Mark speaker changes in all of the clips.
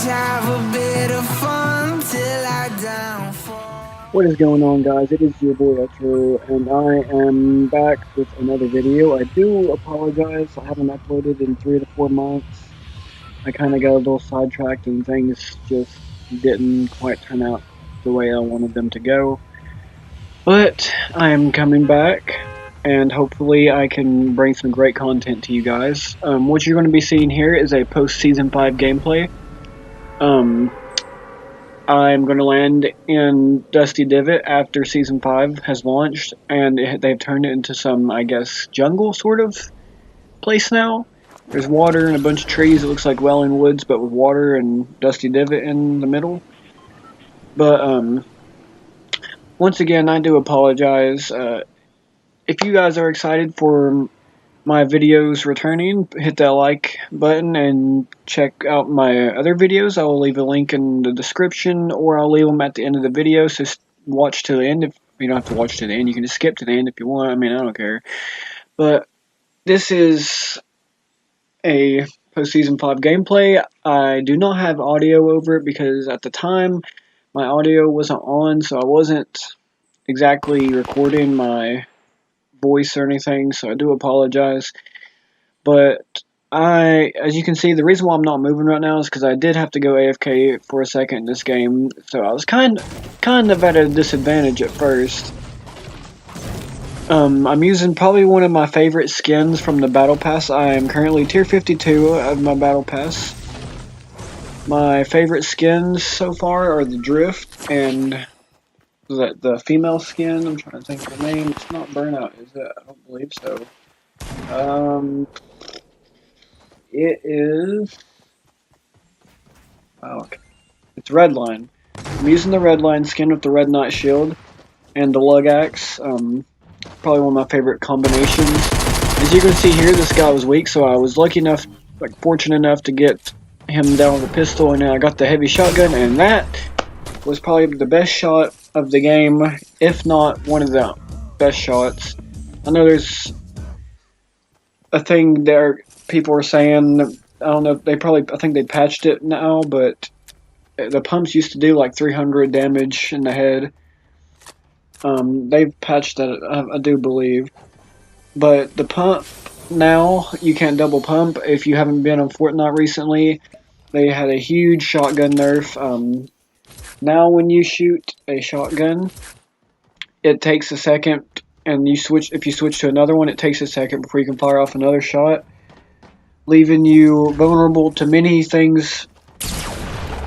Speaker 1: have a bit of fun till I downfall.
Speaker 2: What is going on, guys? It is your boy Retro, and I am back with another video. I do apologize, I haven't uploaded in 3 to 4 months. I kind of got a little sidetracked and things just didn't quite turn out the way I wanted them to go. But I am coming back, and hopefully I can bring some great content to you guys. What you're going to be seeing here is a post-Season 5 gameplay. I'm going to land in Dusty Divot after Season 5 has launched, and they've turned it into some, I guess, jungle sort of place now. There's water and a bunch of trees. It looks like Welling Woods, but with water and Dusty Divot in the middle. But, once again, I do apologize. If you guys are excited for my videos returning, hit that like button and check out my other videos. I will leave a link in the description, or I'll leave them at the end of the video, so watch to the end. If you don't have to watch to the end, you can just skip to the end if you want. I mean, I don't care. But this is a post-season 5 gameplay. I do not have audio over it because at the time my audio wasn't on, so I wasn't exactly recording my voice or anything, so I do apologize. But as you can see, the reason why I'm not moving right now is because I did have to go AFK for a second in this game, so I was kind of at a disadvantage at first. I'm using probably one of my favorite skins from the battle pass. I am currently tier 52 of my battle pass. My favorite skins so far are the Drift and the female skin. I'm trying to think of the name. It's not Burnout, is it? I don't believe so. It is... Wow, okay. It's Redline. I'm using the Redline skin with the Red Knight shield and the Lug Axe. Probably one of my favorite combinations. As you can see here, this guy was weak, so I was lucky enough, fortunate enough to get him down with a pistol, and then I got the heavy shotgun, and that was probably the best shot of the game, if not one of the best shots. I know there's a thing there people are saying, I don't know, I think they patched it now, but the pumps used to do like 300 damage in the head. They've patched that, I do believe. But the pump now, you can't double pump. If you haven't been on Fortnite recently, they had a huge shotgun nerf. Now when you shoot a shotgun, it takes a second, and if you switch to another one, it takes a second before you can fire off another shot, leaving you vulnerable to many things.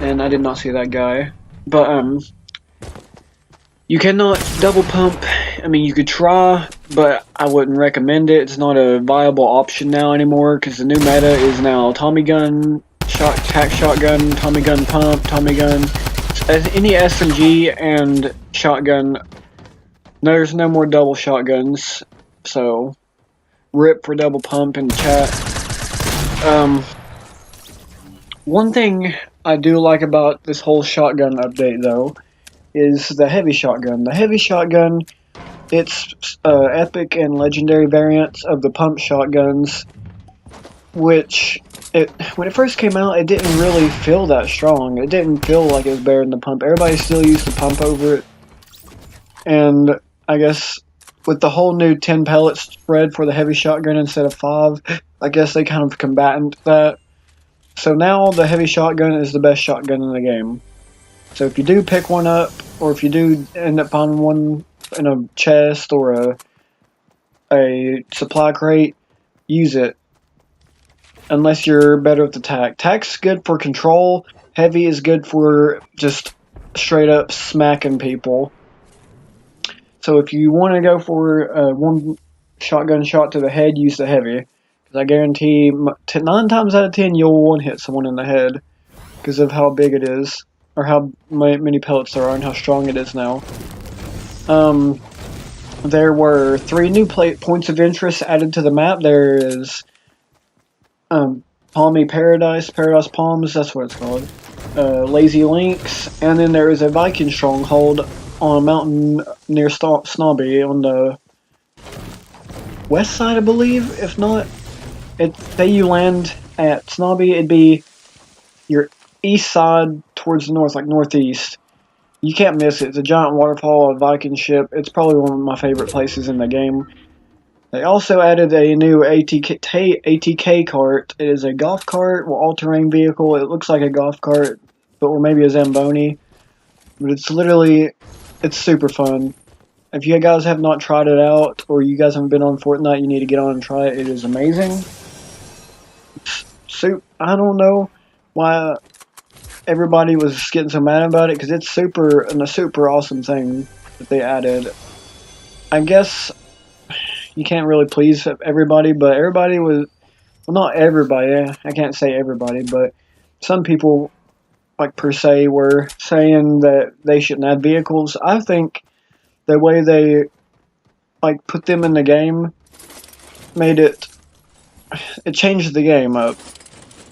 Speaker 2: And I did not see that guy. But, you cannot double pump. I mean, you could try, but I wouldn't recommend it. It's not a viable option now anymore, because the new meta is now Tommy gun, tac shotgun, Tommy gun pump, Tommy gun. Any SMG and shotgun, there's no more double shotguns, so rip for double pump in the chat. One thing I do like about this whole shotgun update, though, is the heavy shotgun. The heavy shotgun, it's epic and legendary variants of the pump shotguns, which when it first came out, it didn't really feel that strong. It didn't feel like it was better than the pump. Everybody still used the pump over it. And I guess with the whole new 10 pellet spread for the heavy shotgun instead of 5, I guess they kind of combated that. So now the heavy shotgun is the best shotgun in the game. So if you do pick one up, or if you do end up finding one in a chest or a supply crate, use it. Unless you're better with the tac. Tac's good for control. Heavy is good for just straight up smacking people. So if you want to go for one shotgun shot to the head, use the heavy. Because I guarantee 9 times out of 10 you'll one-hit someone in the head. Because of how big it is. Or how many pellets there are and how strong it is now. There were 3 new points of interest added to the map. There is Palmy Paradise Palms, that's what it's called. Lazy Links, and then there is a Viking stronghold on a mountain near Snobby on the west side, I believe. If not, say you land at Snobby, it'd be east side towards the north, like northeast. You can't miss it. It's a giant waterfall, a Viking ship. It's probably one of my favorite places in the game. They also added a new ATK cart. It is a golf cart, well, all-terrain vehicle. It looks like a golf cart, but or maybe a Zamboni. But it's super fun. If you guys have not tried it out, or you guys haven't been on Fortnite, you need to get on and try it. It is amazing. I don't know why everybody was getting so mad about it, because it's a super awesome thing that they added. I guess you can't really please everybody, but everybody was, well, not everybody, I can't say everybody, but some people, like, per se, were saying that they shouldn't add vehicles. I think the way they, like, put them in the game it changed the game up.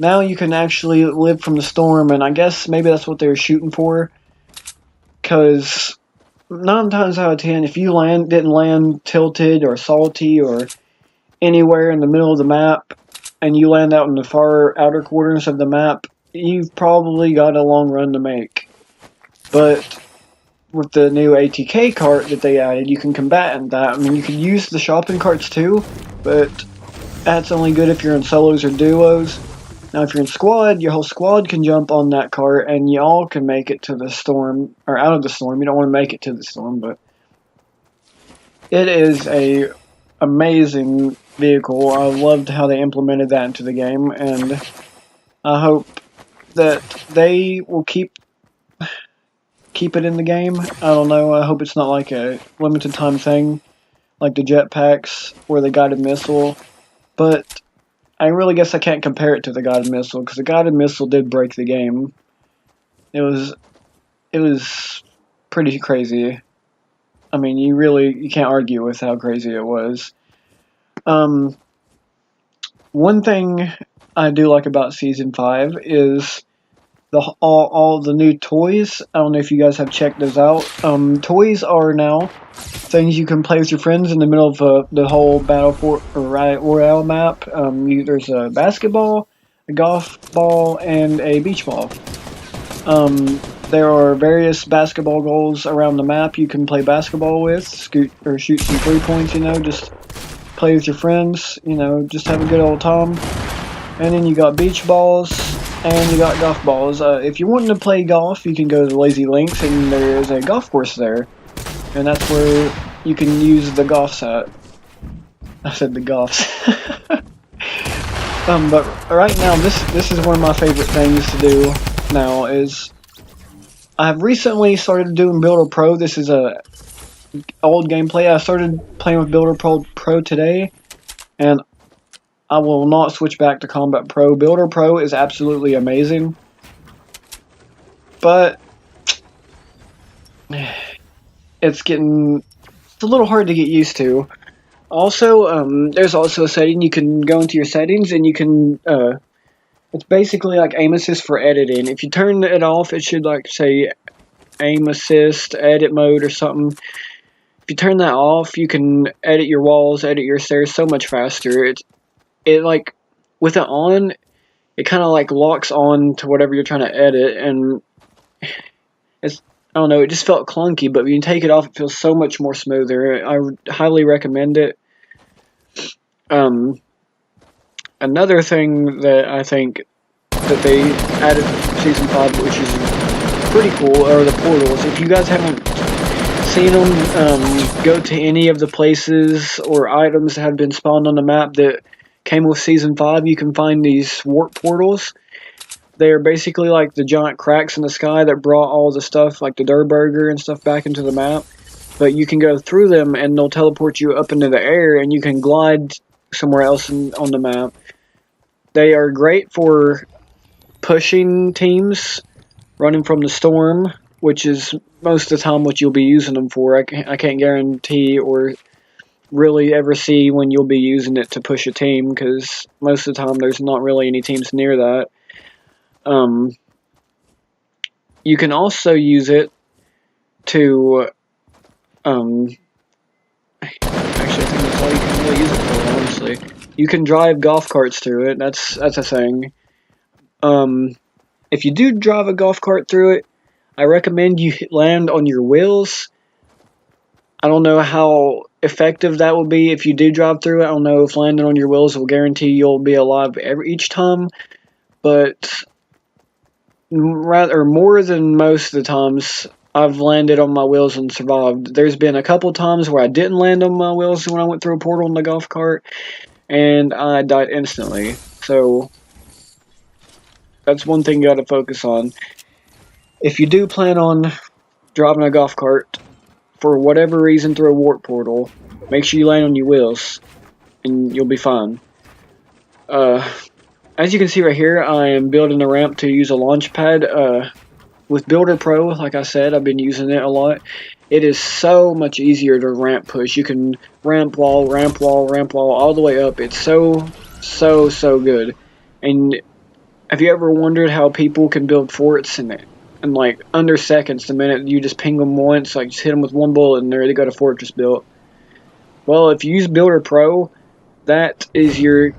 Speaker 2: Now you can actually live from the storm, and I guess maybe that's what they were shooting for, because 9 times out of 10, if you didn't land tilted or salty or anywhere in the middle of the map, and you land out in the far outer corners of the map, you've probably got a long run to make. But with the new ATK cart that they added, you can combat that. I mean, you can use the shopping carts too, but that's only good if you're in solos or duos. Now, if you're in squad, your whole squad can jump on that cart, and y'all can make it to the storm, or out of the storm. You don't want to make it to the storm, but it is a amazing vehicle. I loved how they implemented that into the game, and I hope that they will keep it in the game. I don't know. I hope it's not like a limited time thing, like the jetpacks or the guided missile. But I really guess I can't compare it to the guided missile, because the guided missile did break the game. It was pretty crazy. I mean, you can't argue with how crazy it was. One thing I do like about Season 5 is all the new toys. I don't know if you guys have checked those out. Toys are now things you can play with your friends in the middle of the whole Battle Royale map. There's a basketball, a golf ball, and a beach ball. There are various basketball goals around the map you can play basketball with, shoot some 3 points, just play with your friends, just have a good old time. And then you got beach balls, and you got golf balls. If you're wanting to play golf, you can go to the Lazy Links, and there is a golf course there. And that's where you can use the golf set. I said the golfs. But right now, this is one of my favorite things to do now, is I've recently started doing Builder Pro. This is a old gameplay. I started playing with Builder Pro today, and I will not switch back to Combat Pro. Builder Pro is absolutely amazing, but it's a little hard to get used to. Also, there's also a setting you can go into your settings, and you can it's basically like aim assist for editing. If you turn it off, it should say aim assist, edit mode or something. If you turn that off, you can edit your walls, edit your stairs so much faster. With it on, it kind of locks on to whatever you're trying to edit, and I don't know, it just felt clunky, but when you take it off, it feels so much more smoother. I would highly recommend it. Another thing that I think that they added in Season 5, which is pretty cool, are the portals. If you guys haven't seen them, go to any of the places or items that have been spawned on the map that came with Season 5, you can find these warp portals. They are basically like the giant cracks in the sky that brought all the stuff, like the Durr Burger and stuff, back into the map. But you can go through them, and they'll teleport you up into the air, and you can glide somewhere else on the map. They are great for pushing teams, running from the storm, which is most of the time what you'll be using them for. I can't guarantee or really ever see when you'll be using it to push a team, because most of the time there's not really any teams near that. You can also use it to, actually I think that's all you can really use it for, honestly. You can drive golf carts through it, that's a thing. if you do drive a golf cart through it, I recommend you land on your wheels. I don't know how effective that will be if you do drive through it. I don't know if landing on your wheels will guarantee you'll be alive each time, but rather more than most of the times, I've landed on my wheels and survived. There's been a couple times where I didn't land on my wheels when I went through a portal in the golf cart, and I died instantly. So that's one thing you got to focus on. If you do plan on driving a golf cart, for whatever reason through a warp portal, make sure you land on your wheels, and you'll be fine. As you can see right here, I am building a ramp to use a launch pad. With Builder Pro, like I said, I've been using it a lot. It is so much easier to ramp push. You can ramp wall, ramp wall, ramp wall, all the way up. It's so good. And have you ever wondered how people can build forts in like under seconds, the minute you just ping them once, like just hit them with one bullet and they got a fortress built? Well, if you use Builder Pro, that's your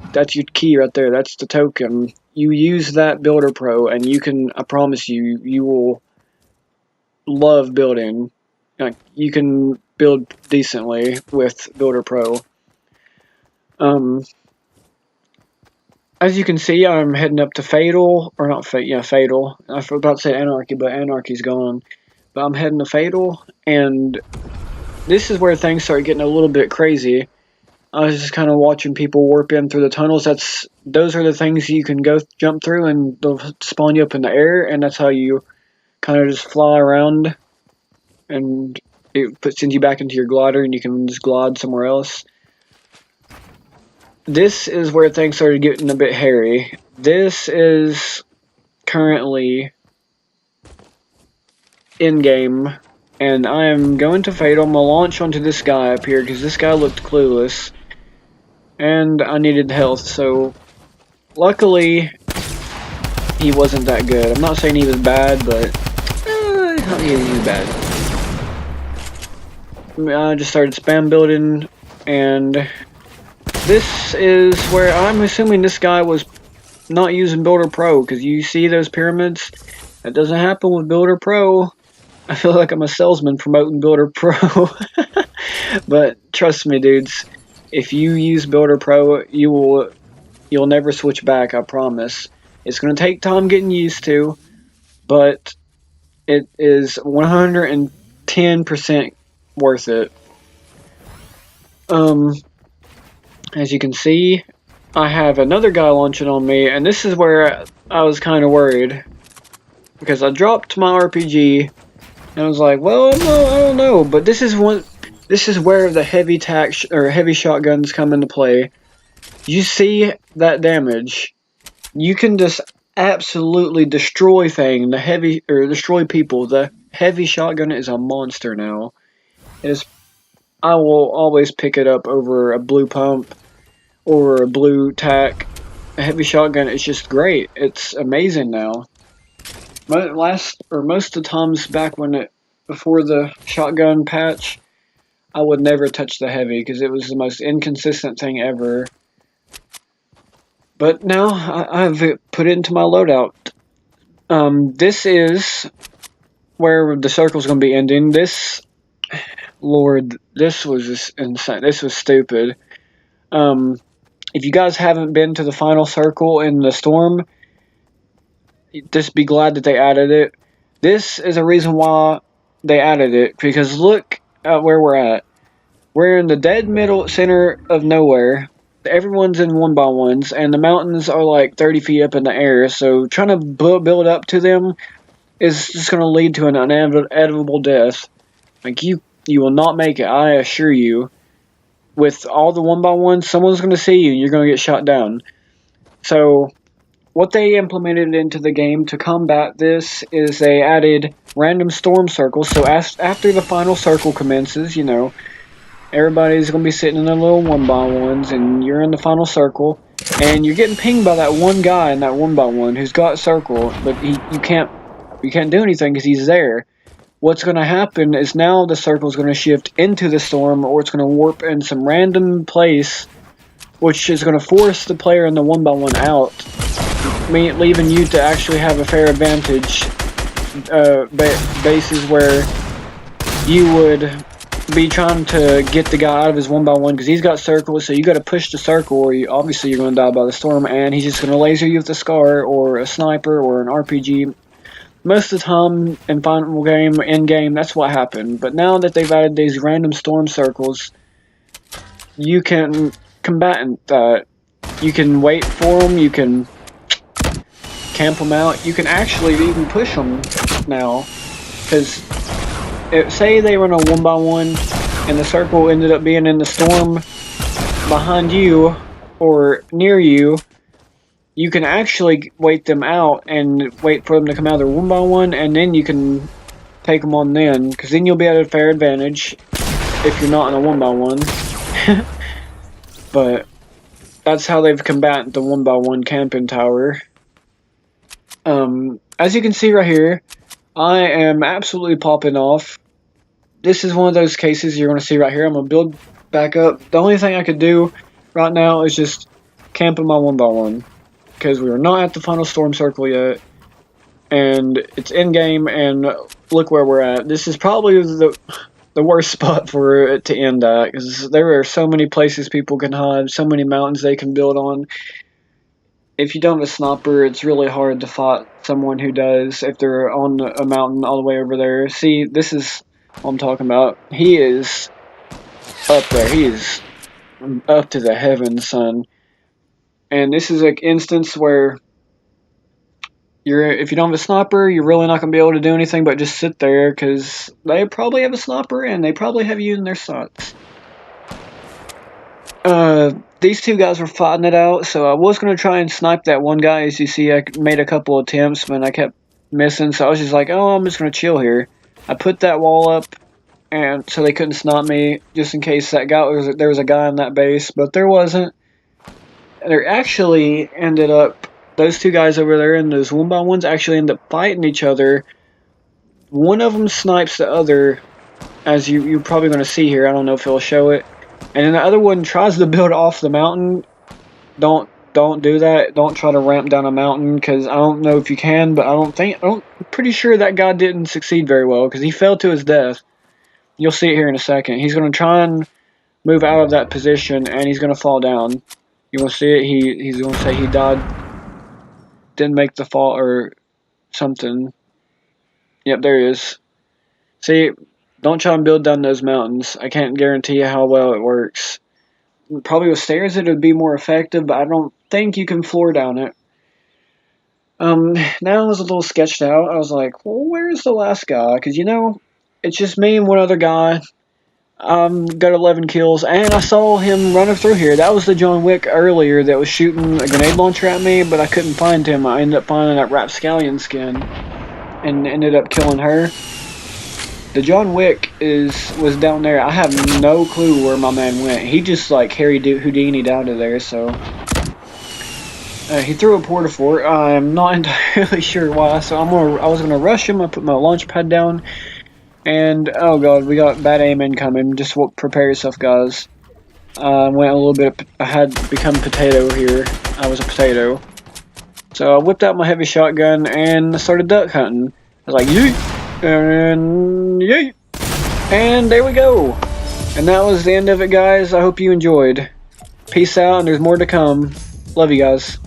Speaker 2: key right there. That's the token. You use that Builder Pro, and you can, I promise you, you will love building. Like, you can build decently with Builder Pro. As you can see, I'm heading up to Fatal, or not Fatal, yeah, Fatal. I was about to say Anarchy, but Anarchy's gone. But I'm heading to Fatal, and this is where things start getting a little bit crazy. I was just kind of watching people warp in through the tunnels. Those are the things you can jump through, and they'll spawn you up in the air, and that's how you kind of just fly around, and it sends you back into your glider, and you can just glide somewhere else. This is where things started getting a bit hairy. This is currently in-game, and I am going to Fatal. I'm going to launch onto this guy up here, because this guy looked clueless, and I needed health, so luckily he wasn't that good. I'm not saying he was bad, but he was bad. I just started spam building, and this is where I'm assuming this guy was not using Builder Pro, because you see those pyramids? That doesn't happen with Builder Pro. I feel like I'm a salesman promoting Builder Pro. But trust me, dudes, if you use Builder Pro, you'll never switch back, I promise. It's going to take time getting used to, but it is 110% worth it. As you can see, I have another guy launching on me, and this is where I was kind of worried, because I dropped my RPG, and I was like, well, no, I don't know, but this is where the heavy shotguns come into play. You see that damage? You can just absolutely destroy destroy people. The heavy shotgun is a monster now. I will always pick it up over a blue pump or a blue tack. A heavy shotgun is just great. It's amazing now. Most of the times back before the shotgun patch, I would never touch the heavy because it was the most inconsistent thing ever. But now I've put it into my loadout. This is where the circle's going to be ending. Lord, this was just insane. This was stupid. If you guys haven't been to the final circle in the storm, just be glad that they added it. This is a reason why they added it, because look at where we're at. We're in the dead middle center of nowhere. Everyone's in 1x1s, and the mountains are like 30 feet up in the air, so trying to build up to them is just going to lead to an inevitable death. Like, you will not make it, I assure you. With all the 1x1s, someone's going to see you and you're going to get shot down. So, what they implemented into the game to combat this is they added random storm circles. So, after the final circle commences, everybody's going to be sitting in their little 1x1s, and you're in the final circle, and you're getting pinged by that one guy in that 1x1 who's got circle, but you can't do anything because he's there. What's going to happen is now the circle is going to shift into the storm, or it's going to warp in some random place, which is going to force the player in the 1x1 out. leaving you to actually have a fair advantage. Bases where you would be trying to get the guy out of his 1x1 because he's got circles, so you got to push the circle, or obviously you're going to die by the storm, and he's just going to laser you with a scar or a sniper or an RPG. Most of the time in final game, in game, that's what happened. But now that they've added these random storm circles, you can combat that. You can wait for them. You can camp them out. You can actually even push them now, because say they were in a 1x1 and the circle ended up being in the storm behind you or near you. You can actually wait them out and wait for them to come out of their 1x1, and then you can take them on then, because then you'll be at a fair advantage if you're not in a 1x1. But that's how they've combated the 1x1 camping tower. As you can see right here, I am absolutely popping off. This is one of those cases you're going to see right here. I'm going to build back up. The only thing I could do right now is just camp in my 1x1. Because we are not at the final storm circle yet, and it's in game, and look where we're at. This is probably the worst spot for it to end at, because there are so many places people can hide, so many mountains they can build on. If you don't have a sniper, it's really hard to fight someone who does if they're on a mountain all the way over there. See, this is what I'm talking about. He is up there. He is up to the heavens, son. And this is an instance where if you don't have a sniper, you're really not going to be able to do anything but just sit there, because they probably have a sniper and they probably have you in their sights. These two guys were fighting it out, so I was going to try and snipe that one guy. As you see, I made a couple attempts, but I kept missing, so I was just like, oh, I'm just going to chill here. I put that wall up, and so they couldn't snipe me, just in case there was a guy in that base, but there wasn't. There actually ended up, those two guys over there in those 1x1s actually end up fighting each other. One of them snipes the other, as you're probably going to see here. I don't know if it'll show it. And then the other one tries to build off the mountain. Don't do that. Don't try to ramp down a mountain, because I don't know if you can, but I'm pretty sure that guy didn't succeed very well, because he fell to his death. You'll see it here in a second. He's going to try and move out of that position, and he's going to fall down. You want to see it? He's going to say he died. Didn't make the fall or something. Yep, there he is. See, don't try and build down those mountains. I can't guarantee you how well it works. Probably with stairs it would be more effective, but I don't think you can floor down it. Now I was a little sketched out. I was like, well, where's the last guy? Because, it's just me and one other guy. Got 11 kills, and I saw him running through here. That was the John Wick earlier that was shooting a grenade launcher at me, but I couldn't find him. I ended up finding that Rapscallion skin, and ended up killing her. The John Wick was down there. I have no clue where my man went. He just like Harry Houdini down to there, so... he threw a porta fort. I'm not entirely sure why, so I was gonna rush him. I put my launch pad down. And, oh god, we got bad aim incoming. Just prepare yourself, guys. Went a little bit, I had become potato here. I was a potato. So I whipped out my heavy shotgun and started duck hunting. I was like, yeet! And yeet! And there we go! And that was the end of it, guys. I hope you enjoyed. Peace out, and there's more to come. Love you guys.